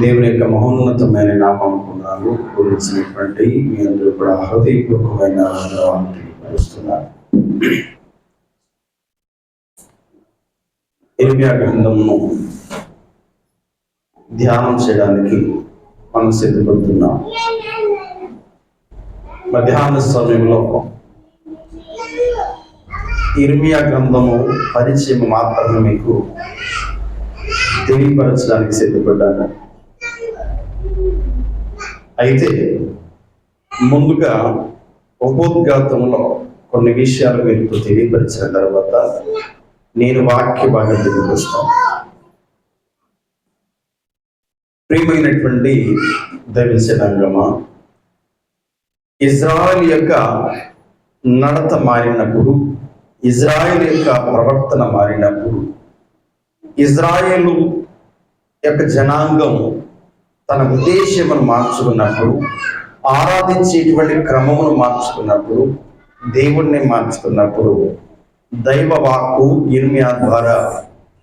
దేవుని యొక్క మహోన్నతమైన నామమును గురించినటువంటి మీ అందరూ కూడా హృదయపూర్వకమైన వందనాలు తెలియపరుస్తున్నారు. ఇర్మియా గ్రంథమును ధ్యానం చేయడానికి మనం సిద్ధపడుతున్నాం. మధ్యాహ్న సమయంలో ఇర్మియా గ్రంథము పరిచయం మాత్రమే మీకు తెలియపరచడానికి సిద్ధపడ్డాను. అయితే ముందుగా ఉపోద్ఘాతంలో కొన్ని విషయాలు మీకు తెలియపరిచిన తర్వాత నేను వాక్య భాగం తెలియపరుస్తాను. ప్రియమైనటువంటి దైవ జనాంగమా, ఇజ్రాయెల్ యొక్క నడత మారినప్పుడు, ఇజ్రాయెల్ యొక్క ప్రవర్తన మారినప్పుడు, ఇజ్రాయేలు యొక్క జనాంగం తన ఉద్దేశమును మార్చుకున్నప్పుడు, ఆరాధించేటువంటి క్రమమును మార్చుకున్నప్పుడు, దేవుణ్ణి మార్చుకున్నప్పుడు దైవ వాక్కు ఇర్మియా ద్వారా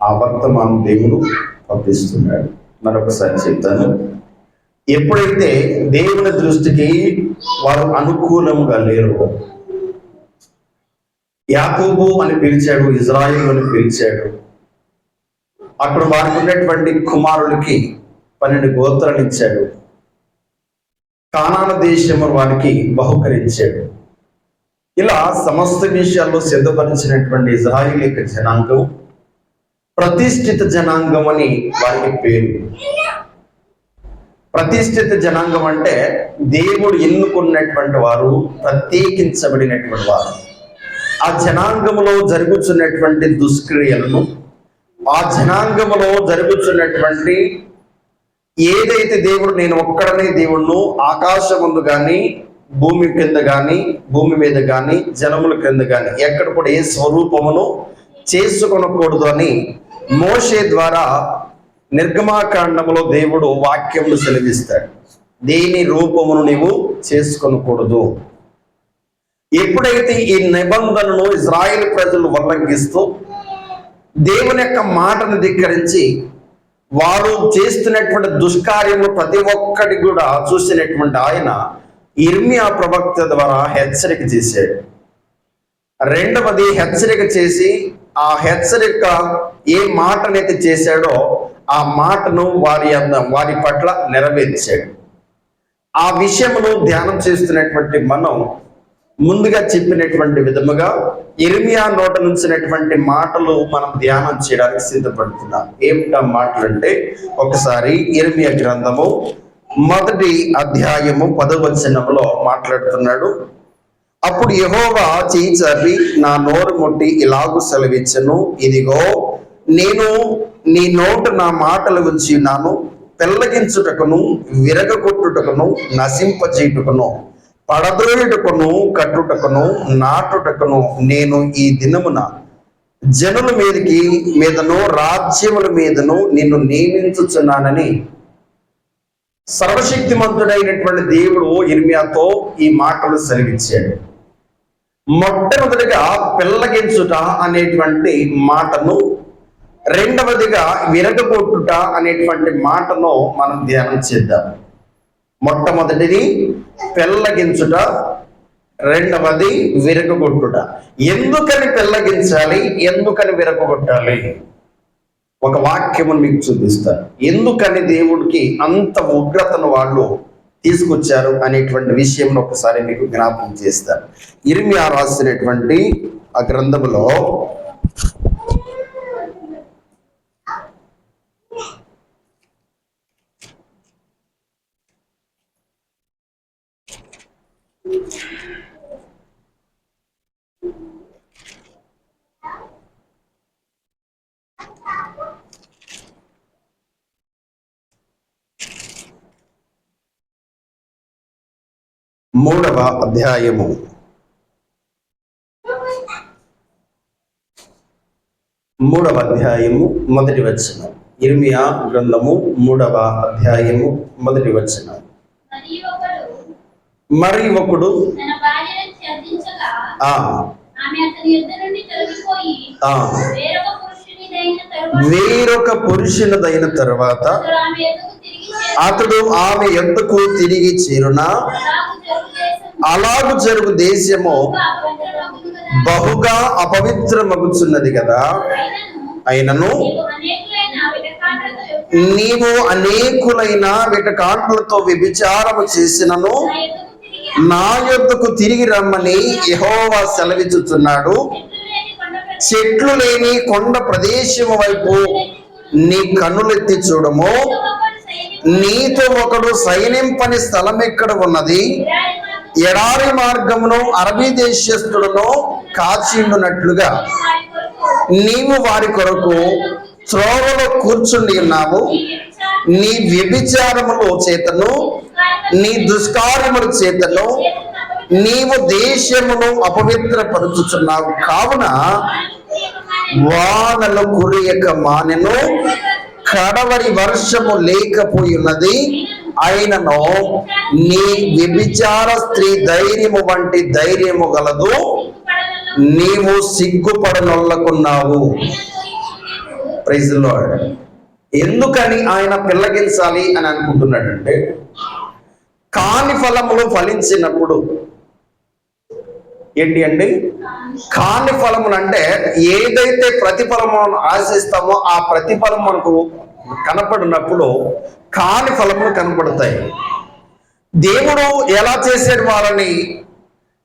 ఆ వర్తమానం దేవుడు పంపిస్తున్నాడు. మరొకసారి చెప్తాను. ఎప్పుడైతే దేవుని దృష్టికి వారు అనుకూలంగా లేరు, యాకోబు అని పిలిచాడు, ఇజ్రాయేలు అని పిలిచాడు. అక్కడ వారికి ఉన్నటువంటి కుమారులకి 12 గోత్రాలు ఇచ్చాడు. కానాను దేశము వారికి బహుకరించాడు. ఇలా సమస్త విషయాల్లో సిద్ధపరిచినటువంటి ఇజ్రాయేల్ యొక్క జనాంగం ప్రతిష్ఠిత జనాంగం అని వారికి పేరు. ప్రతిష్ఠిత జనాంగం అంటే దేవుడు ఎన్నుకున్నటువంటి వారు, ప్రత్యేకించబడినటువంటి వారు. ఆ జనాంగములో జరుగుతున్నటువంటి దుష్క్రియలను, ఆ జనాంగములో జరుగుతున్నటువంటి ఏదైతే దేవుడు నేను ఒక్కడనే దేవుణ్ణు ఆకాశముందు కానీ, భూమి కింద కానీ, భూమి మీద కానీ, జలముల కింద కానీ ఎక్కడ కూడా ఏ స్వరూపమును చేసుకొనకూడదు అని మోషే ద్వారా నిర్గమాకాండములో దేవుడు వాక్యమును సెలవిస్తాడు. దేని రూపమును నీవు చేసుకొనకూడదు. ఎప్పుడైతే ఈ నిబంధనను ఇజ్రాయేల్ ప్రజలు ఉల్లంఘిస్తూ దేవుని యొక్క మాటను ధిక్కరించి వారు చేస్తున్నటువంటి దుష్కార్యములు ప్రతి ఒక్కటి కూడా చూసినటువంటి ఆయన ఇర్మియా ప్రవక్త ద్వారా హెచ్చరిక చేశాడు. రెండవది హెచ్చరిక చేసి ఆ హెచ్చరిక ఏ మాటనైతే చేశాడో ఆ మాటను వారి పట్ల నెరవేర్చాడు. ఆ విషయమును ధ్యానం చేస్తున్నటువంటి మనం ముందుగా చెప్పినటువంటి విధముగా ఇర్మియా నోట నుంచినటువంటి మాటలు మనం ధ్యానం చేయడానికి సిద్ధపడుతున్నాం. ఏమిటా మాటలు అంటే, ఒకసారి ఇర్మియా గ్రంథము 1వ అధ్యాయము 10వ వచనంలో మాట్లాడుతున్నాడు. అప్పుడు యెహోవా చేయి చాపి నా నోరు ముట్టి ఇలాగు సెలవిచ్చెను, ఇదిగో నేను నీ నోట నా మాటలు ఉంచి ఉన్నాను. పెళ్లగించుటకును, విరగొట్టుటకును, నశింపచేయుటకును, పడద్రోయుటకును, కట్టుటకును, నాటుటకును నేను ఈ దినమున జనుల మీదను రాజ్యముల మీదను నిన్ను నియమించుచున్నానని సర్వశక్తిమంతుడైనటువంటి దేవుడు ఇర్మియాతో ఈ మాటలు సెలవిచ్చాడు. మొట్టమొదటిగా పెళ్లగించుట అనేటువంటి మాటను, రెండవదిగా విరగొట్టుట అనేటువంటి మాటను మనం ధ్యానం చేద్దాం. మొట్టమొదటిది పెళ్లగించుట, రెండవది విరగొట్టుట. ఎందుకని పెళ్లగించాలి, ఎందుకని విరగొట్టాలి? ఒక వాక్యమును మీకు చూపిస్తాను. ఎందుకని దేవుడికి అంత ఉగ్రతను వాళ్ళు తీసుకొచ్చారు అనేటువంటి విషయం ఒకసారి మీకు జ్ఞాపకం చేస్తాను. ఇర్మియా రాసినటువంటి ఆ గ్రంథములో 3వ అధ్యాయము 1వ వచనం. ఇర్మియా గ్రంథము 3వ అధ్యాయము 1వ వచనం. మరి ఒకడు వేరొక పురుషులదైన తర్వాత అతడు ఆమె యొద్దకు తిరిగి చేరునా అలాగు జరుగు దేశము బహుగా అపవిత్రమగుచున్నది కదా. అయినను నీవు అనేకులైన వెటకాండ్లతో వ్యభిచారము చేసినను నా యొద్దకు తిరిగి రమ్మని యెహోవా సెలవిచ్చుచున్నాడు. చెట్లు లేని కొండ ప్రదేశము వైపు నీ కన్నులెత్తి చూడము. నీతో ఒకడు సైనింపని స్థలం ఎక్కడ ఉన్నది? ఎడారి మార్గమును అరబీ దేశస్థులను కాచిండునట్లుగా నీవు వారి కొరకు త్రోవలో కూర్చుండి ఉన్నావు. నీ వ్యభిచారముల చేతను నీ దుష్కార్యముల చేతను నీవు దేశమును అపవిత్రపరుచుచున్నావు. కావున వానలు కురియక మానెను, కడవరి వర్షము లేకపోయినది. అయినను నీ వ్యభిచార స్త్రీ ధైర్యము వంటి ధైర్యము గలదు, నీవు సిగ్గుపడనొల్లకున్నావు. Praise the lord. ఎందుకని ఆయన పిల్లగించాలి అని అనుకుంటున్నాడంటే, కాని ఫలములు ఫలించినప్పుడు ఏంటి అండి? కాని ఫలములు అంటే ఏదైతే ప్రతిఫలము ఆశిస్తామో ఆ ప్రతిఫలం మనకు కనపడినప్పుడు కాని ఫలములు కనపడతాయి. దేవుడు ఎలా చేసాడు వాళ్ళని?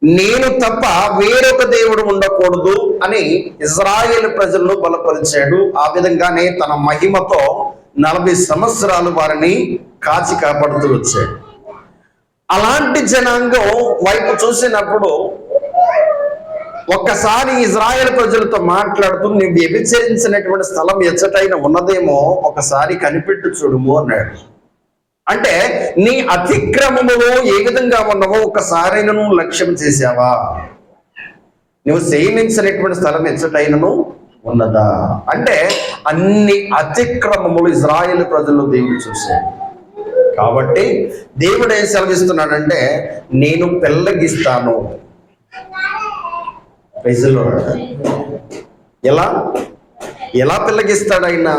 నేను తప్ప వేరొక దేవుడు ఉండకూడదు అని ఇజ్రాయేల్ ప్రజలను బలపరిచాడు. ఆ విధంగానే తన మహిమతో 40 సంవత్సరాలు వారిని కాచి కాపాడుతూ వచ్చాడు. అలాంటి జనాంగం వైపు చూసినప్పుడు ఒక్కసారి ఇజ్రాయేల్ ప్రజలతో మాట్లాడుతూ నువ్వు వ్యభిచరించినటువంటి స్థలం ఎచ్చటైనా ఉన్నదేమో ఒకసారి కనిపెట్టు చూడుము అన్నాడు. అంటే నీ అతిక్రమములు ఏ విధంగా ఉన్నావో ఒక్కసారైనను లక్ష్యం చేసావా? నువ్వు శయనించినటువంటి స్థలం ఎచ్చటైనను ఉన్నదా? అంటే అన్ని అతిక్రమములు ఇజ్రాయేల్ ప్రజలు దేవుడు చూశాడు. కాబట్టి దేవుడు ఏం సెలవిస్తున్నాడంటే, నేను పెళ్ళగిస్తాను. ఎలా ఎలా పిల్లగిస్తాడు ఆయన,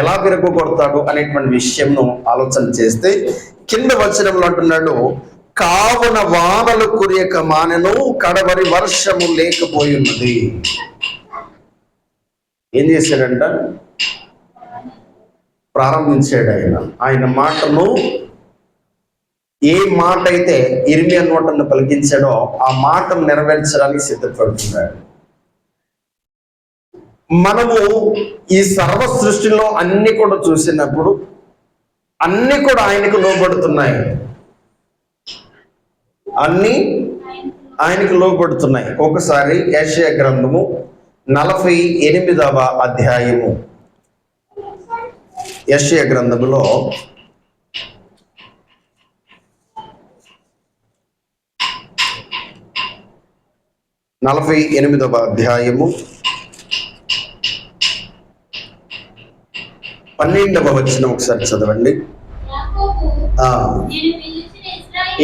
ఎలా విరగ కొడతాడు అనేటువంటి విషయంను ఆలోచన చేస్తే కింద వచనంలో అంటున్నాడు, కావున వానలు కురియక మానెను, కడవరి వర్షము లేకపోయి ఉన్నది. ఏం చేశాడంట? ప్రారంభించాడు ఆయన మాటను. ఏ మాట అయితే ఇర్మియా నోటను పలికించాడో ఆ మాటను నెరవేర్చడానికి సిద్ధపడుతున్నాడు. మనము ఈ సర్వ సృష్టిలో అన్ని కూడా చూసినప్పుడు అన్ని కూడా ఆయనకు లోబడుతున్నాయి. అన్ని ఆయనకు లోబడుతున్నాయి. ఒకసారి యెషయా గ్రంథము 48వ అధ్యాయము, యెషయా గ్రంథములో 48వ అధ్యాయము 12వ వచనం ఒకసారి చదవండి.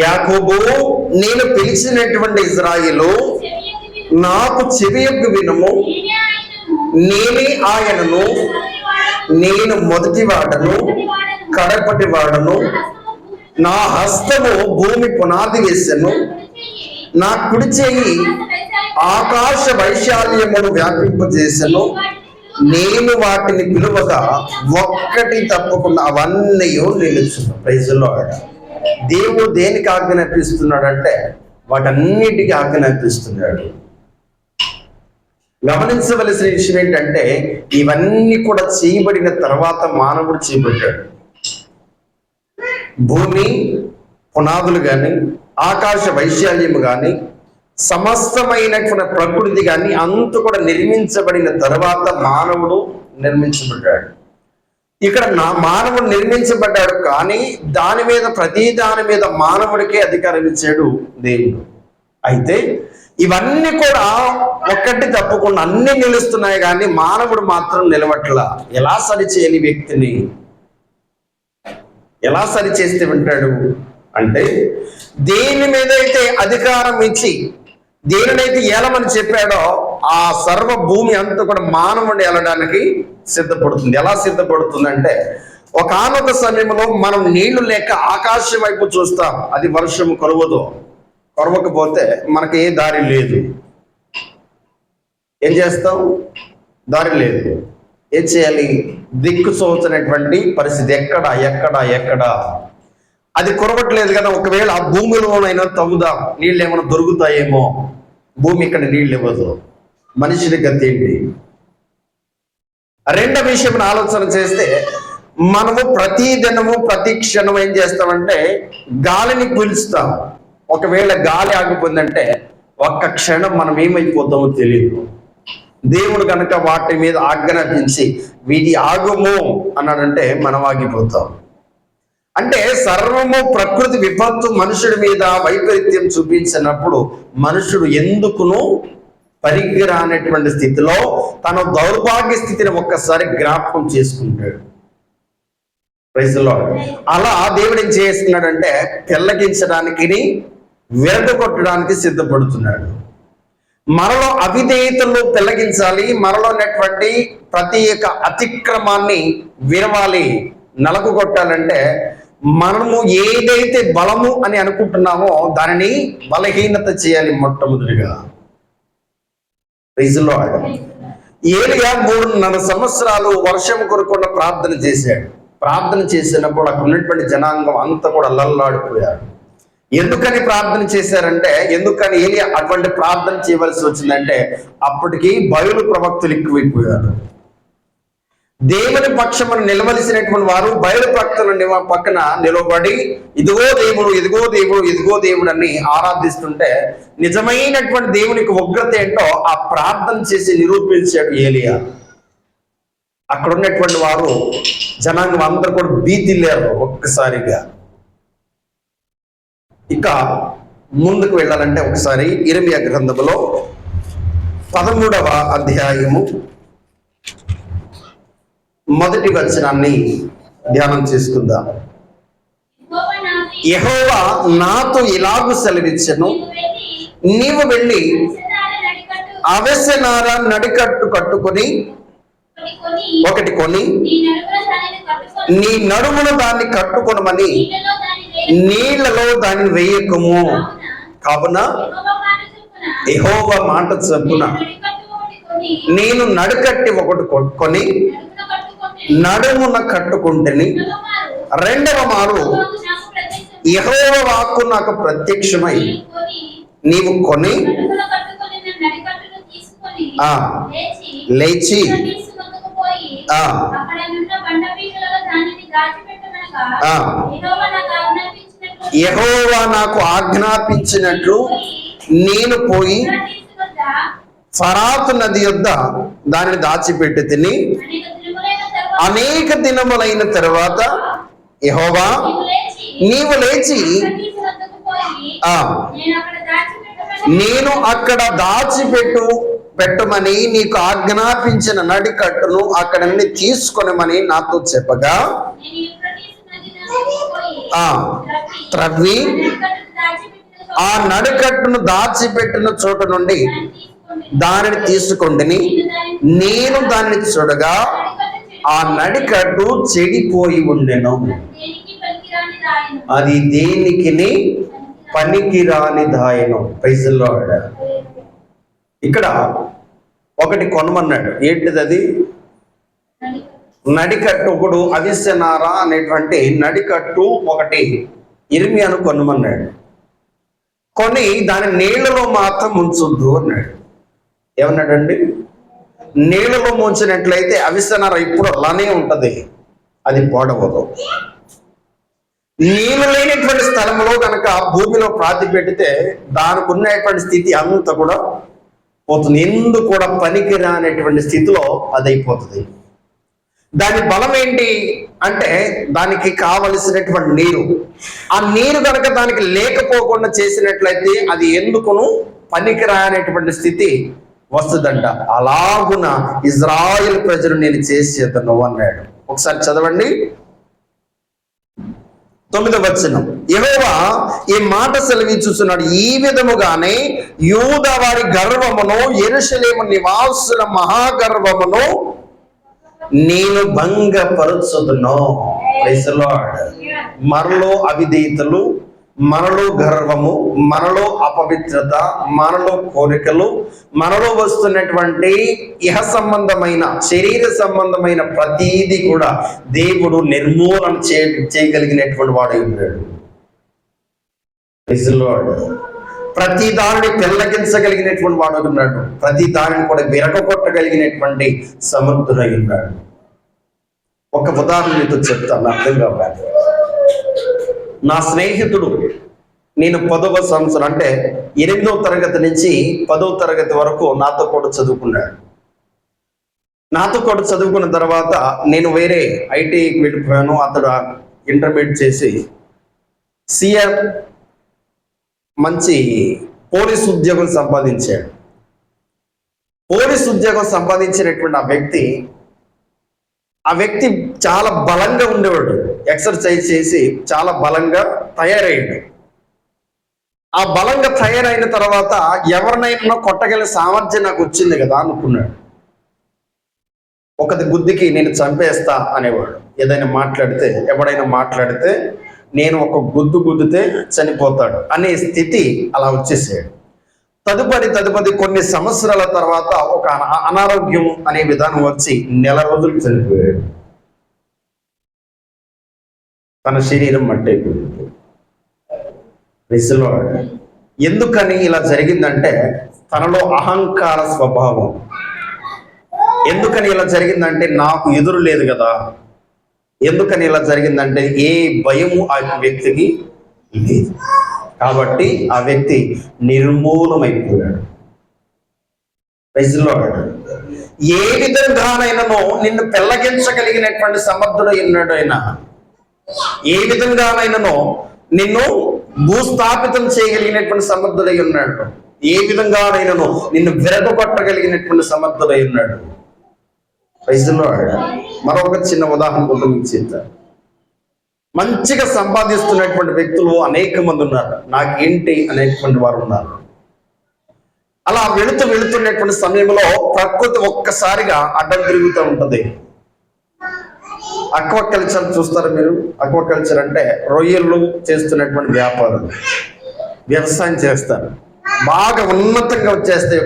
యాకోబు, నేను పిలిచినటువంటి ఇజ్రాయేలు, నాకు చెవియొగ్గు వినుము. నేనే ఆయనను, నేను మొదటి వాడను, కడపటి వాడను. నా హస్తము భూమి పునాది వేసెను, నా కుడి చెయ్యి ఆకాశ వైశాల్యమును వ్యాపింపజేసెను. నేను వాటిని పిలువగా ఒక్కటి తప్పకుండా అవన్నీ నిలుచును. Praise the lord. దేవుడు దేనికి ఆజ్ఞాపిస్తున్నాడంటే వాటన్నిటికీ ఆజ్ఞాపిస్తున్నాడు. గమనించవలసిన విషయం ఏంటంటే ఇవన్నీ కూడా చేయబడిన తర్వాత మానవుడు చేయబడ్డాడు. భూమి పునాదులు కానీ, ఆకాశ వైశాల్యము కానీ, సమస్తమైనటువంటి ప్రకృతి కానీ అంత కూడా నిర్మించబడిన తర్వాత మానవుడు నిర్మించబడ్డాడు. ఇక్కడ మానవుడు నిర్మించబడ్డాడు, కానీ దాని మీద ప్రతి దాని మీద మానవుడికే అధికారం ఇచ్చాడు దేవుడు. అయితే ఇవన్నీ కూడా ఒక్కటి తప్పకుండా అన్ని నిలుస్తున్నాయి, కానీ మానవుడు మాత్రం నిలవట్లా. ఎలా సరిచేయని వ్యక్తిని ఎలా సరిచేస్తే వింటాడు అంటే, దేని మీద అయితే అధికారం ఇచ్చి దేనినైతే ఏలమని చెప్పాడో ఆ సర్వ భూమి అంతా కూడా మానవుడు ఏలడానికి సిద్ధపడుతుంది. ఎలా సిద్ధపడుతుందంటే, ఒకానొక సమయంలో మనం నీళ్లు లేక ఆకాశం వైపు చూస్తాం, అది వర్షం కురవకపోతే మనకి ఏ దారి లేదు. ఏం చేస్తాం? దారి లేదు. ఏం చేయాలి? దిక్కు సోచనటువంటి పరిస్థితి. ఎక్కడ అది కురవట్లేదు కదా, ఒకవేళ ఆ భూమిలోనైనా తవ్వుదాం, నీళ్ళు ఏమైనా దొరుకుతాయేమో. భూమి ఇక్కడ నీళ్ళు ఇవ్వదు. మనిషిని గతి ఏంటి? రెండో విషయం ఆలోచన చేస్తే, మనము ప్రతి దినము ప్రతి క్షణం ఏం చేస్తామంటే గాలిని పీల్చుతాం. ఒకవేళ గాలి ఆగిపోయిందంటే ఒక్క క్షణం మనం ఏమైపోతామో తెలియదు. దేవుడు కనుక వాటి మీద ఆజ్ఞాపించి వీటి ఆగుము అన్నాడంటే మనం ఆగిపోతాం. అంటే సర్వము ప్రకృతి విపత్తు మనుషుడి మీద వైపరీత్యం చూపించినప్పుడు మనుషుడు ఎందుకును పరిగిరానటువంటి స్థితిలో తన దౌర్భాగ్య స్థితిని ఒక్కసారి జ్ఞాపకం చేసుకుంటాడు. Praise lord. అలా దేవుడు ఏం చేస్తున్నాడంటే పెళ్ళగించడానికి, విరగొట్టడానికి సిద్ధపడుతున్నాడు. మనలో అవిధేయతలు పెళ్ళగించాలి, మనలో ఉన్నటువంటి ప్రతి ఒక్క అతిక్రమాన్ని విరవాలి, నలగొట్టాలంటే మనము ఏదైతే బలము అని అనుకుంటున్నామో దానిని బలహీనత చేయాలి మొట్టమొదటిగా. Praise lord. ఏలియా 3.5 సంవత్సరాలు వర్షం కొరకుండా ప్రార్థన చేశాడు. ప్రార్థన చేసినప్పుడు అక్కడ ఉన్నటువంటి జనాంగం అంతా కూడా అల్లల్లాడిపోయారు. ఎందుకని ప్రార్థన చేశారంటే, ఎందుకని ఏలియా అటువంటి ప్రార్థన చేయవలసి వచ్చిందంటే, అప్పటికి బయలు ప్రవక్తలు ఎక్కువైపోయారు. దేవుని పక్షమును నిలవలసినటువంటి వారు బయలు ప్రవక్తల పక్కన నిలబడి ఇదిగో దేవుడు, ఇదిగో దేవుడు, ఇదిగో దేవుడు అని ఆరాధిస్తుంటే నిజమైనటువంటి దేవునికి ఉగ్రత ఏంటో ఆ ప్రార్థన చేసి నిరూపించాడు ఏలియా. అక్కడ ఉన్నటువంటి వారు జనాంగం అందరూ కూడా భీతిల్లారు ఒక్కసారిగా. ఇక ముందుకు వెళ్ళాలంటే ఒకసారి ఇర్మీయా గ్రంథములో 13వ అధ్యాయము 1వ వచనాన్ని ధ్యానం చేసుకుందాం. యెహోవా నాతో ఇలాగు సెలవిచ్చెను, నీవు వెళ్ళి అవసెనార నడికట్టు కట్టుకొని ఒకటి కొని నీ నడుమున దాన్ని కట్టుకొనమని నీళ్లలో దాన్ని వేయకము. కావున యెహోవా మాట చొప్పున నేను నడుకట్టి ఒకటి కొట్టుకొని నడుమున కట్టుకుంటేని రెండవ మారు యెహోవా వాక్కు నాకు ప్రత్యక్షమై నీవు కొని లేచి యెహోవా నాకు ఆజ్ఞాపించినట్లు నేను పోయి ఫరాతు నది యొద్ద దానిని దాచిపెట్టి తిని అనేక దినములైన తర్వాత యెహోవా నీవు లేచి నేను అక్కడ పెట్టమని నీకు ఆజ్ఞాపించిన నడికట్టును అక్కడ నుండి తీసుకొనమని నాతో చెప్పగా త్రవ్వి ఆ నడికట్టును దాచిపెట్టిన చోట నుండి దానిని తీసుకొండిని. నేను దాన్ని చూడగా ఆ నడికట్టు చెడిపోయి ఉండెను, అది దేనికి పనికి రానిదాయను. Praise lord. ఇక్కడ ఒకటి కొనమన్నాడు. ఏంటిది అది? నడికట్టు. ఒకడు అవిసెనారా అనేటువంటి నడికట్టు ఒకటి ఇర్మీయాను కొనమన్నాడు. కొని దాని నీళ్లలో మాత్రం ఉంచొద్దు అన్నాడు. ఏమన్నాడండి? నీళ్లలో ముంచినట్లయితే అవిసెనార ఇప్పుడు అలానే ఉంటది, అది పోడవదు. నీళ్లు లేనటువంటి స్థలంలో కనుక భూమిలో ప్రాతి పెడితే దానికి ఉన్నటువంటి స్థితి అంతా కూడా పోతుంది. ఎందుకు కూడా పనికి రానటువంటి స్థితిలో అది అయిపోతుంది. దాని బలం ఏంటి అంటే దానికి కావలసినటువంటి నీరు. ఆ నీరు కనుక దానికి లేకపోకుండా చేసినట్లయితే అది ఎందుకును పనికి రానటువంటి స్థితి వస్తుందంట. అలాగున ఇజ్రాయేల్ ప్రజలు నేను చేసేదను అన్నాడు. ఒకసారి చదవండి. 9వ వచనం, యెహోవా ఈ మాట సెలవిచ్చుచున్నాడు, ఈ విధముగానే యూదా వారి గర్వమును యెరూషలేము నివాసుల మహాగర్వమును నేను భంగపరుచుదును. Praise the lord. మనలో అవిధేయతలు, మనలో గర్వము, మనలో అపవిత్రత, మనలో కోరికలు, మనలో వస్తున్నటువంటి ఇహ సంబంధమైన శరీర సంబంధమైన ప్రతీది కూడా దేవుడు నిర్మూలన చేయగలిగినటువంటి వాడు ఉన్నాడు. Praise the lord. ప్రతి దానిని పెళ్లగించగలిగినటువంటి వాడు ఉన్నాడు. ప్రతి దానిని కూడా విరగొట్టగలిగినటువంటి సమర్థుడై ఉన్నాడు. ఒక ఉదాహరణ మీతో చెప్తాను, అర్థం కావాలి. నా స్నేహితుడు, నేను 10వ సంవత్సరం అంటే 8వ తరగతి నుంచి 10వ తరగతి వరకు నాతో కూడా చదువుకున్నాడు. నాతో కూడా చదువుకున్న తర్వాత నేను వేరే ఐటీకి వెళ్ళిపోయాను. అతడు ఇంటర్మీడియట్ చేసి సిఆర్ మంచి పోలీస్ ఉద్యోగం సంపాదించాడు. పోలీస్ ఉద్యోగం సంపాదించినటువంటి ఆ వ్యక్తి చాలా బలంగా ఉండేవాడు. ఎక్సర్సైజ్ చేసి చాలా బలంగా తయారయ్యాడు. ఆ బలంగా తయారైన తర్వాత ఎవరినైనా కొట్టగలిగిన సామర్థ్యం నాకు వచ్చింది కదా అనుకున్నాడు. ఒకటి గుద్దికి నేను చంపేస్తా అనేవాడు. ఏదైనా మాట్లాడితే, ఎవడైనా మాట్లాడితే నేను ఒక గుద్దితే చనిపోతాడు అనే స్థితి అలా వచ్చేసాడు. తదుపరి కొన్ని సంవత్సరాల తర్వాత ఒక అనారోగ్యం అనే విధానం వచ్చి నెల రోజులు చనిపోయాడు. తన శరీరం మట్టయిపోయింది. Praise the lord. ఎందుకని ఇలా జరిగిందంటే తనలో అహంకార స్వభావం. ఎందుకని ఇలా జరిగిందంటే నాకు ఎదురు లేదు కదా. ఎందుకని ఇలా జరిగిందంటే ఏ భయము ఆ వ్యక్తికి లేదు. కాబట్టి ఆ వ్యక్తి నిర్మూలమైపోయాడు. Praise the lord. ఏ విధంగానైనానో నిన్ను పెళ్లగించగలిగినటువంటి సమర్థుడు ఉన్నాడు ఆయన. ఏ విధంగానైనానో నిన్ను భూస్థాపితం చేయగలిగినటువంటి సమర్థుడై ఉన్నాడు. ఏ విధంగానైనానో నిన్ను విరగొట్టగలిగినటువంటి సమర్థుడై ఉన్నాడు. Praise the lord. మరొక చిన్న ఉదాహరణ కూడా మీకు చెప్తాను. మంచిగా సంపాదిస్తున్నటువంటి వ్యక్తులు అనేక మంది ఉన్నారు. నాకేంటి అనేటువంటి వారు ఉన్నారు. అలా వెళుతున్నటువంటి సమయంలో ప్రకృతి ఒక్కసారిగా అడ్డం తిరుగుతూ ఉంటుంది. అక్వాకల్చర్ చూస్తారు మీరు. అక్వాకల్చర్ అంటే రొయ్యలు చేస్తున్నటువంటి వ్యాపారులు వ్యవసాయం చేస్తారు. బాగా ఉన్నతంగా వచ్చేస్తాయి.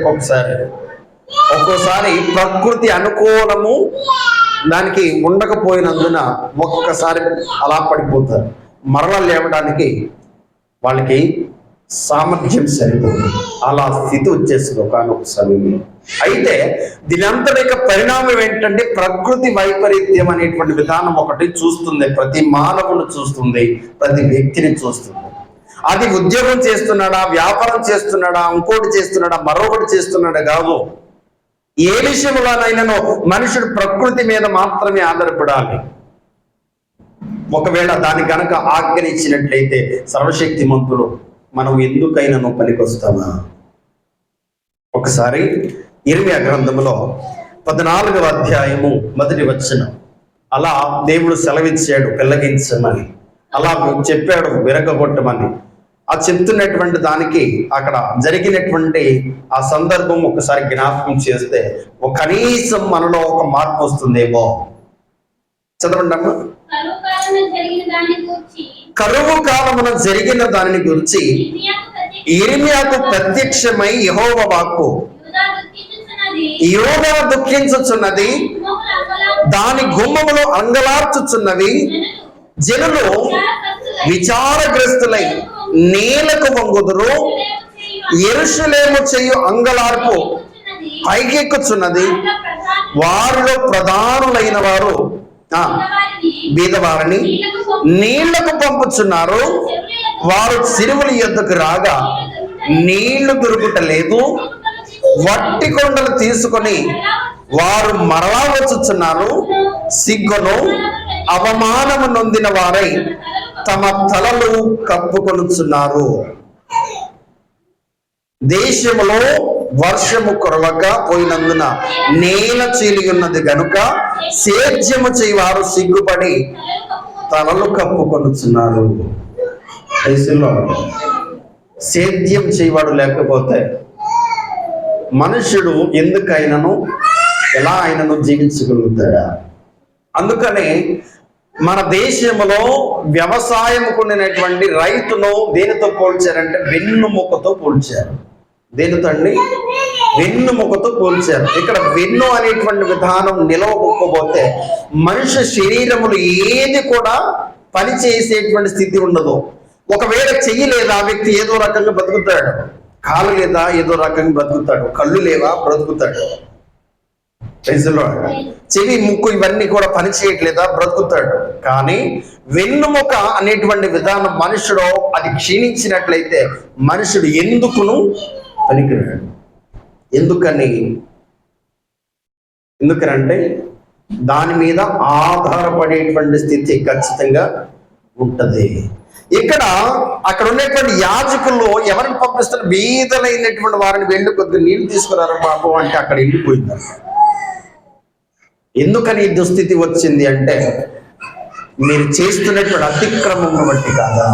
ఒక్కోసారి ప్రకృతి అనుకూలము దానికి ఉండకపోయినందున ఒక్కొక్కసారి అలా పడిపోతారు. మరలా లేవడానికి వాళ్ళకి సామర్థ్యం సరిపోదు. అలా స్థితి వచ్చేస్తుంది ఒకనొక సమయంలో. అయితే దీని అంతటిక పరిణామం ఏంటంటే ప్రకృతి వైపరీత్యం అనేటువంటి విధానం ఒకటి చూస్తుంది. ప్రతి మానవుని చూస్తుంది, ప్రతి వ్యక్తిని చూస్తుంది. అది ఉద్యోగం చేస్తున్నాడా, వ్యాపారం చేస్తున్నాడా, ఇంకోటి చేస్తున్నాడా, మరొకటి చేస్తున్నాడా కాదు. ఏ విషయంలోనైనానో మనుషుడు ప్రకృతి మీద మాత్రమే ఆధారపడాలి. ఒకవేళ దాని కనుక ఆజ్ఞనిచ్చినట్లయితే సర్వశక్తిమంతుడు మనం ఎందుకైనానో పనికొస్తామా? ఒకసారి ఇర్మియా గ్రంథంలో 14వ అధ్యాయము 1వ వచనం, అలా దేవుడు సెలవిచ్చాడు పెళ్లగించమని, అలా చెప్పాడు విరగొట్టమని. ఆ చెప్తున్నటువంటి దానికి అక్కడ జరిగినటువంటి ఆ సందర్భం ఒకసారి జ్ఞాపకం చేస్తే కనీసం మనలో ఒక మార్పు వస్తుందేమో. చదవండి అమ్మా. కరువు కాలమున జరిగిన దానిని గురించి ఇర్మియాకు ప్రత్యక్షమై యెహోవా వాక్కు, యూదా దుఃఖించుచున్నది, దాని గుమ్మములు అంగలార్చుచున్నవి, జనులు విచారగ్రస్తులై నేలకు వంగుదురు, యెరూషలేము చేయు అంగలార్పు పైకెక్కుచున్నది, వారిలో ప్రధానులైన వారు బీదవారిని నీళ్లకు పంపుచున్నారు, వారు చెరువుల యొద్దకు రాగా నీళ్లు దొరుకుటలేదు, వట్టి కొండలు తీసుకొని వారు మరలా వచ్చుచున్నారు, సిగ్గును అవమానము నొందిన వారై తమ తలలు కప్పుకొనుచున్నారు. దేశములో వర్షము కురవక పోయినందున నేల చీలి ఉన్నది గనుక సేద్యము చేయవారు సిగ్గుపడి తలలు కప్పుకొనుచున్నారు. సేద్యం చేయవాడు లేకపోతే మనుషుడు ఎందుకైనాను ఎలా ఆయనను జీవించగలుగుతాడా? అందుకని మన దేశంలో వ్యవసాయం కొనినటువంటి రైతును దేనితో పోల్చారంటే వెన్నుముకతో పోల్చారు. దేనితో అండి? వెన్నుముకతో పోల్చారు. ఇక్కడ వెన్ను అనేటువంటి విధానం నిలవకపోతే మనిషి శరీరములు ఏది కూడా పని చేసేటువంటి స్థితి ఉండదు. ఒకవేళ చెయ్యి లేదా ఆ వ్యక్తి ఏదో రకంగా బతుకుతాడు, కాలు లేదా ఏదో రకంగా బ్రతుకుతాడు, కళ్ళు లేవా బ్రతుకుతాడు, చెవి ముక్కు ఇవన్నీ కూడా పని చేయట్లేదా బ్రతుకుతాడు. కానీ వెన్నుముక అనేటువంటి విధానం మనుషుడు అది క్షీణించినట్లయితే మనుషుడు ఎందుకును పనికిరాడు. ఎందుకనంటే దాని మీద ఆధారపడేటువంటి స్థితి ఖచ్చితంగా ఉంటది. అక్కడ ఉన్నటువంటి యాజకులు ఎవరిని పంపిస్తారు? బీదలైనటువంటి వారిని వెళ్ళి కొద్దిగా నీళ్లు తీసుకురారు బాబు అంటే అక్కడ వెళ్ళిపోయింది. ఎందుకని ఈ దుస్థితి వచ్చింది అంటే మీరు చేస్తున్నటువంటి అతిక్రమమును బట్టి కాదా?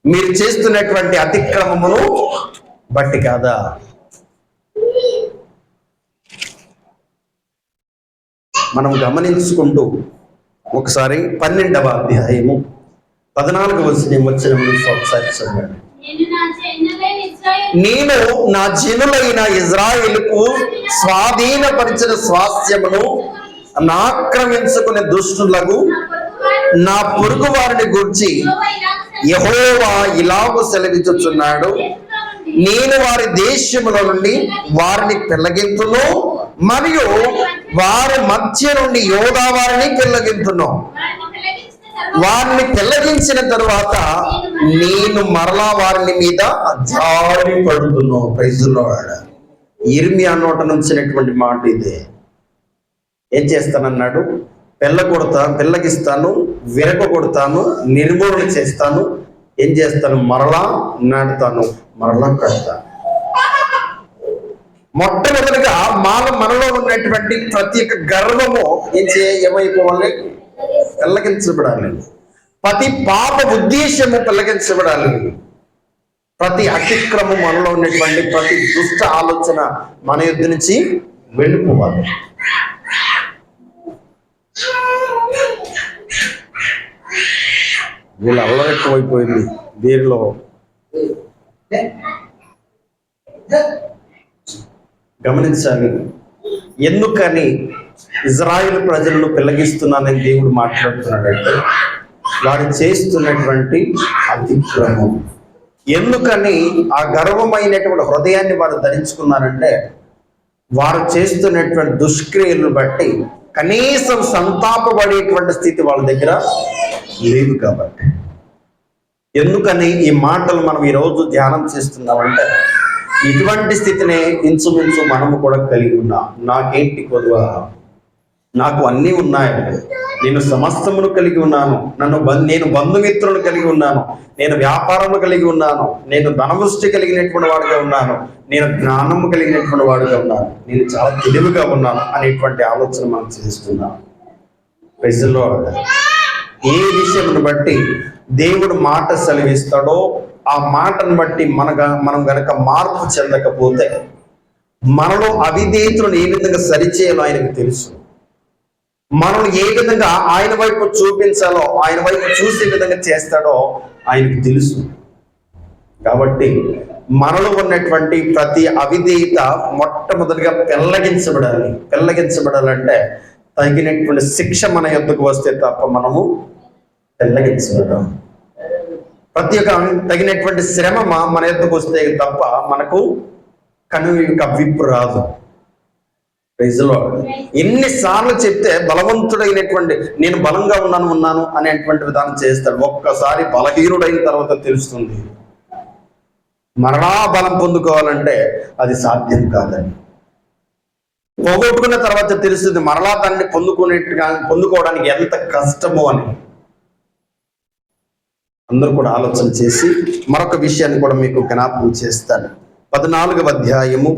మీరు చేస్తున్నటువంటి అతిక్రమమును బట్టి కాదా? మనం గమనించుకుంటూ ఒకసారి 12వ అధ్యాయము 14వ వచనం ఒకసారి చదవండి. నేను నా జనులైన ఇజ్రాయేలుకు స్వాధీనపరిచిన స్వాస్థ్యమును నాక్రమించుకునే దుష్టులకు నా పొరుగు వారిని గురించి యెహోవా ఇలాగూ సెలవిచ్చుచున్నాడు, నేను వారి దేశముల నుండి వారిని పెళ్లగింతును మరియు వారి మధ్య నుండి యోధా వారిని పెళ్లగింతును. వారిని పెళ్లగించిన తరువాత నేను మరలా వారిని మీద జారి పడుతున్నాను. Praise lord. యిర్మీయా నోట నుంచినటువంటి మాట ఇదే. ఏం చేస్తానన్నాడు? పెళ్ళగిస్తాను, విరగొడతాను, నిర్మూలన చేస్తాను. ఏం చేస్తాను? మరలా నాటుతాను, మరలా కడతాను. మొట్టమొదటిగా మనలో ఉన్నటువంటి ప్రతి ఒక్క గర్వము ఏమైపోవాలి? పెళ్ళగించబడాలి. ప్రతి పాప ఉద్దేశము పెళ్ళగించబడాలి. ప్రతి అతిక్రమం మనలో ఉన్నటువంటి ప్రతి దుష్ట ఆలోచన మన యుద్ధ నుంచి వెళ్ళిపోవాలి. వీళ్ళు అల్లరెక్కువైపోయింది దీనిలో. గమనించాలి. ఎందుకని ఇజ్రాయేల్ ప్రజలను పెళ్లగిస్తున్నానని దేవుడు మాట్లాడుతున్నాడంటే వారు చేస్తున్నటువంటి అతిక్రమం. ఎందుకని ఆ గర్వమైనటువంటి హృదయాన్ని వారు ధరించుకున్నారంటే వారు చేస్తున్నటువంటి దుష్క్రియలను బట్టి కనీసం సంతాపపడేటువంటి స్థితి వాళ్ళ దగ్గర లేదు. కాబట్టి ఎందుకని ఈ మాటలు మనం ఈరోజు ధ్యానం చేస్తున్నామంటే ఇటువంటి స్థితిని ఇంచుమించు మనము కూడా కలిగి ఉన్నాం. నాకేంటి కొద్దువ, నాకు అన్నీ ఉన్నాయి, నేను సమస్తమును కలిగి ఉన్నాను, నేను బంధుమిత్రులను కలిగి ఉన్నాను, నేను వ్యాపారము కలిగి ఉన్నాను, నేను ధనవృష్టి కలిగినటువంటి వాడుగా ఉన్నాను, నేను జ్ఞానము కలిగినటువంటి వాడుగా ఉన్నాను, నేను చాలా తెలివిగా ఉన్నాను అనేటువంటి ఆలోచన మనం చేస్తున్నాం. Praise lord. ఏ విషయమును బట్టి దేవుడు మాట సెలవిస్తాడో ఆ మాటను బట్టి మనం గనక మార్పు చెందకపోతే మనలో అవిధేయతలను ఏ విధంగా సరిచేయాలో ఆయనకు తెలుసు. మనం ఏ విధంగా ఆయన వైపు చూపించాలో, ఆయన వైపు చూసే విధంగా చేస్తాడో ఆయనకు తెలుసు. కాబట్టి మనలో ఉన్నటువంటి ప్రతి అవిధేయత మొట్టమొదటిగా పెళ్లగించబడాలంటే తగినటువంటి శిక్ష మన యొద్దకు వస్తే తప్ప మనము పెళ్లగించబడం. ప్రతి ఒక్క తగినటువంటి శ్రమ మన యొద్దకు వస్తే తప్ప మనకు కవ్విప్పు రాదు. ఎన్నిసార్లు చెప్తే బలవంతుడైనటువంటి నేను బలంగా ఉన్నాను అనేటువంటి విధానం చేస్తాడు. ఒక్కసారి బలహీనుడైన తర్వాత తెలుస్తుంది. మరలా బలం పొందుకోవాలంటే అది సాధ్యం కాదని. పోగొట్టుకున్న తర్వాత తెలుస్తుంది మరలా దాన్ని పొందుకోవడానికి ఎంత కష్టమో అని. అందరూ కూడా ఆలోచన చేసి మరొక విషయాన్ని కూడా మీకు జ్ఞాపకం చేస్తాను. 14వ అధ్యాయము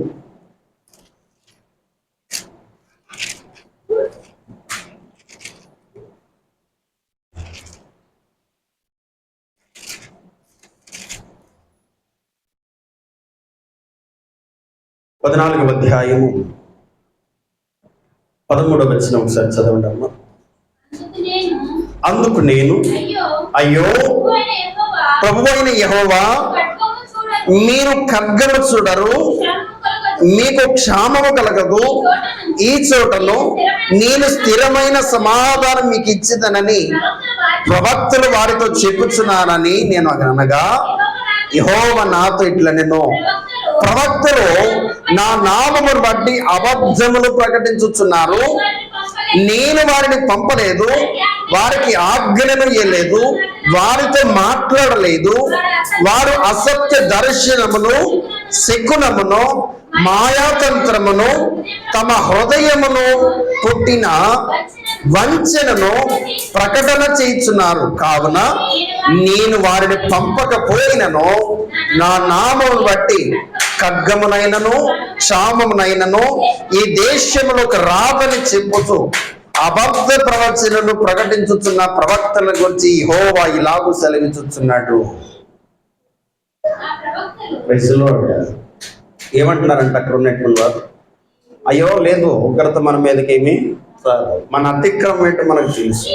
14 14వ అధ్యాయము 13వ వచనం ఒకసారి చదవండి అమ్మా. అందుకు నేను అయ్యో ప్రభువైన యెహోవా, మీరు ఖడ్గము చూడరు, మీకు క్షామము కలగదు, ఈ చోటలో నేను స్థిరమైన సమాధానం మీకు ఇచ్చిదనని ప్రవక్తలు వారితో చెప్పుచున్నానని నేను అనగా, యెహోవా నాతో ఇట్లా, నేను ప్రవక్తలు నా నామమును బట్టి అబద్ధములు ప్రకటించుచున్నారు, నేను వారిని పంపలేదు, వారికి ఆజ్ఞలను ఇయ్యలేదు, వారితో మాట్లాడలేదు, వారు అసత్య దర్శనమును, శకునమును, మాయాతంత్రమును, తమ హృదయమును పుట్టిన వంచనను ప్రకటన చేయుచున్నారు. కావున నేను వారిని పంపకపోయినను నా నామమును బట్టి ఖడ్గమునైనను క్షామమునైనను ఈ దేశములోకి రాదని చెప్పుతూ అబద్ధ ప్రవచనలు ప్రకటించుచున్న ప్రవక్తల గురించి యెహోవా ఇలాగూ సెలవించుచున్నాడు. ఏమంటున్నారంట అక్కడ ఉన్నటువంటి వారు? అయ్యో లేదు, ఉగ్రత మన మీదకేమి రాదు, మన అతిక్రమం ఏంటో మనకు తెలుసు,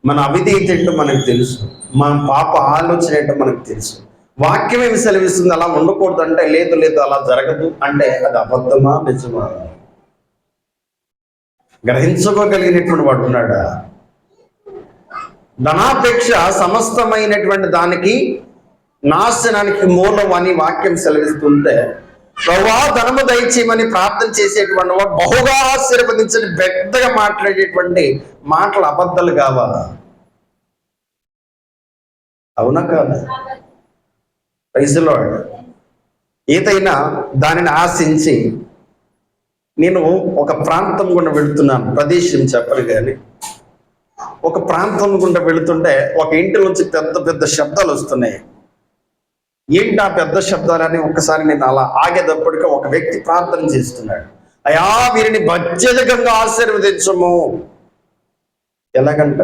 మన అవిధేయత ఏంటో మనకు తెలుసు, మన పాప ఆలోచన ఏంటో మనకు తెలుసు. వాక్యం ఏమి సెలవిస్తుంది? అలా ఉండకూడదు అంటే, లేదు లేదు అలా జరగదు అంటే అది అబద్ధమా నిజమా? గ్రహించుకోగలిగినటువంటి వాడు ఉన్నాడా? ధనాపేక్ష సమస్తమైనటువంటి దానికి నాశనానికి మూలం అని వాక్యం సెలవిస్తుంటే, ప్రభువా ధనము దయచేయమని ప్రార్థన చేసేటువంటి వాడు బహుగా ఆశీర్వదించని పెద్దగా మాట్లాడేటువంటి మాటలు అబద్ధాలు కావాలా? అవునా కాదా? Praise the lord. ఏదైనా దానిని ఆశించి నేను ఒక ప్రాంతం గుండా వెళుతున్నాను, ప్రదేశం చెప్పను కానీ ఒక ప్రాంతం గుండా వెళుతుంటే ఒక ఇంటి నుంచి పెద్ద పెద్ద శబ్దాలు వస్తున్నాయి. ఏంటి ఆ పెద్ద శబ్దాలని ఒక్కసారి నేను అలా ఆగేటప్పటికీ ఒక వ్యక్తి ప్రార్థన చేస్తున్నాడు, అయ్యా వీరిని అత్యధికంగా ఆశీర్వదించము. ఎలాగంట?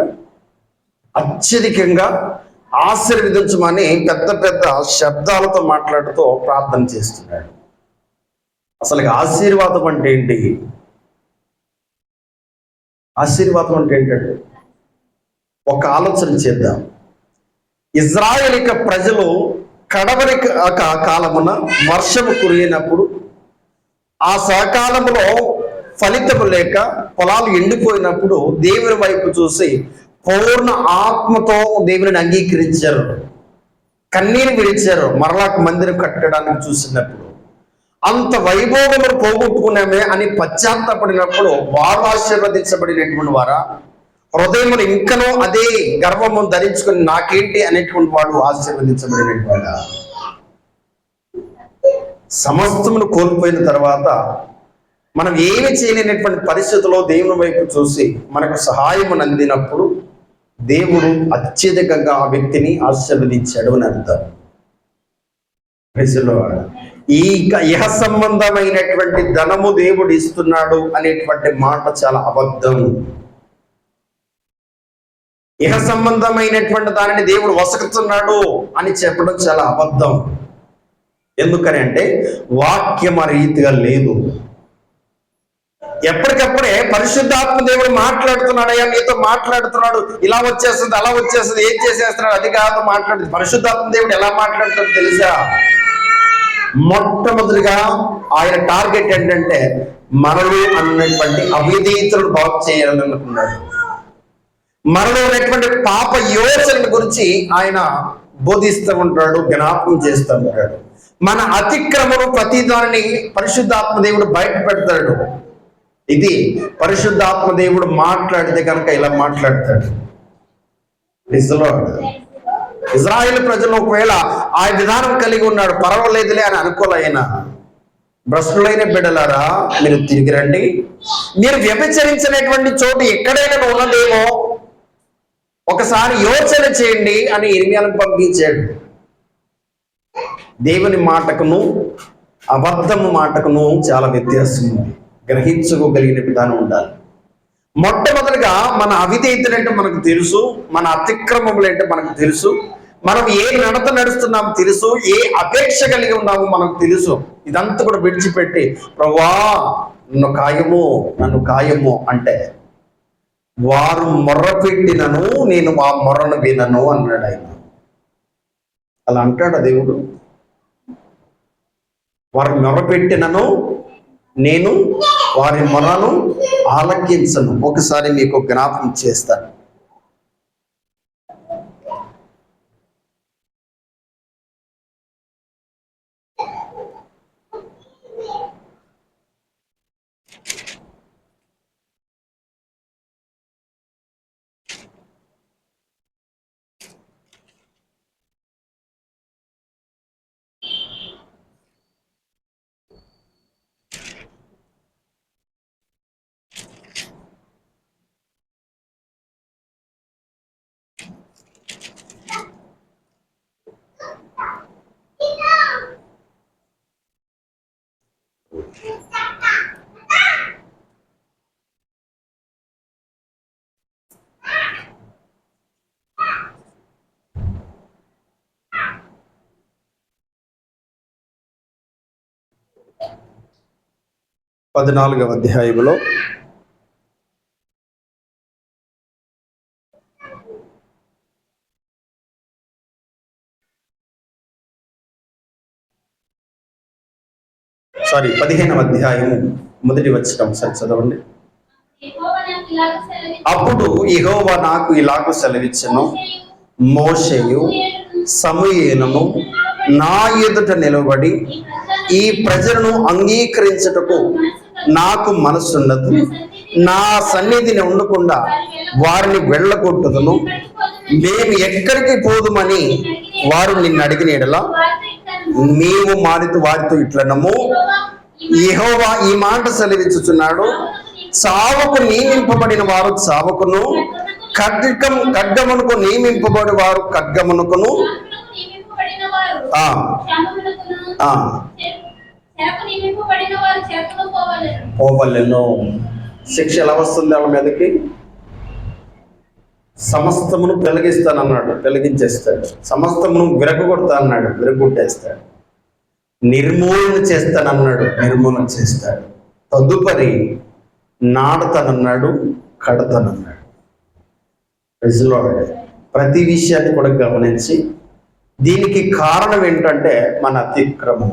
అత్యధికంగా ఆశీర్వదించమని పెద్ద పెద్ద శబ్దాలతో మాట్లాడుతూ ప్రార్థన చేస్తున్నాడు. అసలు ఆశీర్వాదం అంటే ఏంటి? ఆశీర్వాదం అంటే ఏంటంటే, ఒక ఆలోచన చేద్దాం. ఇజ్రాయేలీక ప్రజలు కడవరి కాలమున వర్షము కురిగినప్పుడు ఆ సకాలంలో ఫలితము లేక పొలాలు ఎండిపోయినప్పుడు దేవుని వైపు చూసి పూర్ణ ఆత్మతో దేవుని అంగీకరించారు, కన్నీరు విడిచారు. మరలా మందిరం కట్టడానికి చూసినప్పుడు అంత వైభోగమును పోగొట్టుకున్నామే అని పశ్చాత్తపడినప్పుడు వారు ఆశీర్వదించబడినటువంటి వారా, హృదయమును ఇంకనూ అదే గర్వము ధరించుకుని నాకేంటి అనేటువంటి వాడు ఆశీర్వదించబడినటువంటి సమస్తమును కోల్పోయిన తర్వాత మనం ఏమి చేయలేనటువంటి పరిస్థితుల్లో దేవుని వైపు చూసి మనకు సహాయమును అందినప్పుడు దేవుడు అత్యధికంగా ఆ వ్యక్తిని ఆశీర్వదించాడు అని అర్థం. ఈ ఇహ సంబంధమైనటువంటి ధనము దేవుడు ఇస్తున్నాడు అనేటువంటి మాట చాలా అబద్ధం. ఇహ సంబంధమైనటువంటి దానిని దేవుడు వసకుతున్నాడు అని చెప్పడం చాలా అబద్ధం. ఎందుకని అంటే వాక్యం ఆ రీతిగా లేదు. ఎప్పటికప్పుడే పరిశుద్ధాత్మ దేవుడు మాట్లాడుతున్నాడు, అయ్యా నీతో మాట్లాడుతున్నాడు, ఇలా వచ్చేస్తుంది అలా వచ్చేస్తుంది, ఏం చేసేస్తున్నాడు, అది కాదు మాట్లాడుతుంది. పరిశుద్ధాత్మ దేవుడు ఎలా మాట్లాడుతాడు తెలుసా? మొట్టమొదటిగా ఆయన టార్గెట్ ఏంటంటే మనలో అన్నటువంటి అవిధేయతలను బాగు చేయాలని అనుకున్నాడు. మనలో ఉన్నటువంటి పాప యోచన గురించి ఆయన బోధిస్తూ ఉంటాడు, జ్ఞాపకం చేస్తూ ఉంటాడు. మన అతిక్రమము ప్రతి దానిని పరిశుద్ధాత్మ దేవుడు బయట పెడతాడు. ఇది పరిశుద్ధాత్మ దేవుడు మాట్లాడితే కనుక ఇలా మాట్లాడతాడు. ఇజ్రాయేల్ ప్రజలు ఒకవేళ ఆ విధానం కలిగి ఉన్నాడు, పర్వాలేదులే అని అనుకోలేనా? భ్రష్టులైన బిడ్డలారా మీరు తిరిగి రండి, మీరు వ్యభిచరించినటువంటి చోటు ఎక్కడైనా ఉన్నదేమో ఒకసారి యోచన చేయండి అని ఇర్మియాను పంపించాడు. దేవుని మాటకును అబద్ధము మాటకును చాలా వ్యత్యాసం ఉంది. గ్రహించుకోగలిగిన విధానం ఉండాలి. మొట్టమొదటిగా మన అవిధేయతలంటే మనకు తెలుసు, మన అతిక్రమములంటే మనకు తెలుసు, మనం ఏ నడత నడుస్తున్నామో తెలుసు, ఏ అపేక్ష కలిగి ఉన్నామో మనకు తెలుసు. ఇదంతా కూడా విడిచిపెట్టి ప్రభువా నన్ను కాయము అంటే వారు మొర్రపెట్టినను నేను ఆ మొర్రను వినను అన్నాడు ఆయన. అలా అంటాడా దేవుడు? వారు మొర్రపెట్టినను నేను వారి మొర్రను ఆలకించను. ఒకసారి మీకు జ్ఞాపకం చేస్తాను. పద్నాలుగవ అధ్యాయంలో సారీ 15వ అధ్యాయము మొదటి వచనం సరి చదవండి. అప్పుడు యెహోవా నాకు ఇలాగ సెలవిచ్చెను, మోషేయు సమూయేలును నా ఎదుట నిలబడి ఈ ప్రజలను అంగీకరించుటకు నాకు మనసున్నదు, నా సన్నిధిని ఉండకుండా వారిని వెళ్ళగొట్టుదును. మేము ఎక్కడికి పోదుమని వారు నిన్ను అడిగిన యెడల మేము వారితో ఇట్లనము, యెహోవా ఈ మాట సెలవిచ్చుచున్నాడు, చావుకు నియమింపబడిన వారు చావుకును, ఖడ్గమునకు నియమింపబడి వారు ఖడ్గమునకును, పోవలెను. శిక్ష ఎలా వస్తుంది వాళ్ళ మీదకి? సమస్తమును పెళ్లిగిస్తానన్నాడు, పెళ్లిగించేస్తాడు. సమస్తమును విరగొడతా అన్నాడు, విరగొట్టేస్తాడు. నిర్మూలన చేస్తానన్నాడు, నిర్మూలన చేస్తాడు. తదుపరి నాడతానన్నాడు, కడతానన్నాడు. ప్రతి విషయాన్ని కూడా గమనించి దీనికి కారణం ఏంటంటే మన అతిక్రమం.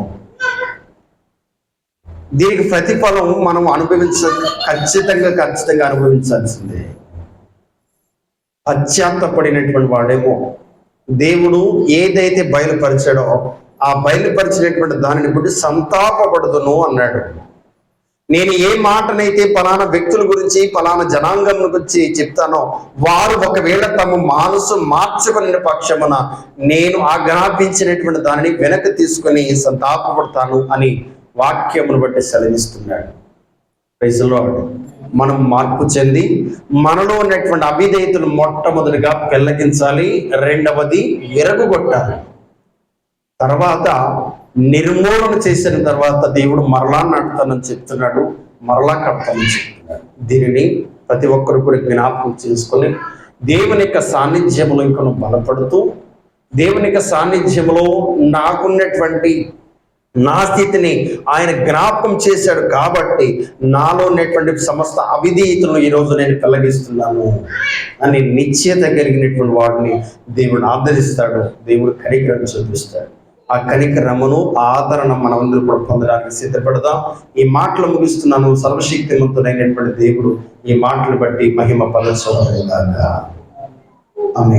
దీనికి ప్రతిఫలం మనం ఖచ్చితంగా అనుభవించాల్సిందే. పశ్చాత్తపడినటువంటి వాడేమో దేవుడు ఏదైతే బయలుపరిచాడో ఆ బయలుపరిచినటువంటి దానిని బట్టి సంతాపపడుదును అన్నాడు. నేను ఏ మాటనైతే ఫలానా వ్యక్తుల గురించి ఫలానా జనాంగం గురించి చెప్తానో వారు ఒకవేళ తమ మనసు మార్చుకునే పక్షమున నేను ఆజ్ఞాపించినటువంటి దానిని వెనక్కి తీసుకొని సంతాపపడతాను అని వాక్యమును బట్టి సెలవిస్తున్నాడు. Praise the lord. మనం మార్పు చెంది మనలో ఉన్నటువంటి అవిధేయతను మొట్టమొదటిగా పెళ్లగించాలి, రెండవది విరగొట్టాలి, తర్వాత నిర్మూలన చేసిన తర్వాత దేవుడు మరలా నడతానని చెప్తున్నాడు, మరలా కడతానని చెప్తున్నాడు. దీనిని ప్రతి ఒక్కరు కూడా జ్ఞాపకం చేసుకొని దేవుని యొక్క సాన్నిధ్యంలో ఇంకొను బలపడుతూ, దేవుని యొక్క సాన్నిధ్యంలో నాకున్నటువంటి నా స్థితిని ఆయన జ్ఞాపకం చేశాడు కాబట్టి నాలో ఉన్నటువంటి సమస్త అవిధేయతను ఈరోజు నేను తొలగిస్తున్నాను అని నిశ్చయత కలిగినటువంటి వాడిని దేవుడు ఆదరిస్తాడు, దేవుడు కనికరం చూపిస్తాడు. ఆ కనికరమును ఆదరణ మనమందరూ కూడా పొందడానికి సిద్ధపడదాం. ఈ మాటలు ముగిస్తున్నాను. సర్వశక్తిమంతుడైనటువంటి దేవుడు ఈ మాటలు బట్టి మహిమ పరచుగాక. ఆమేన్.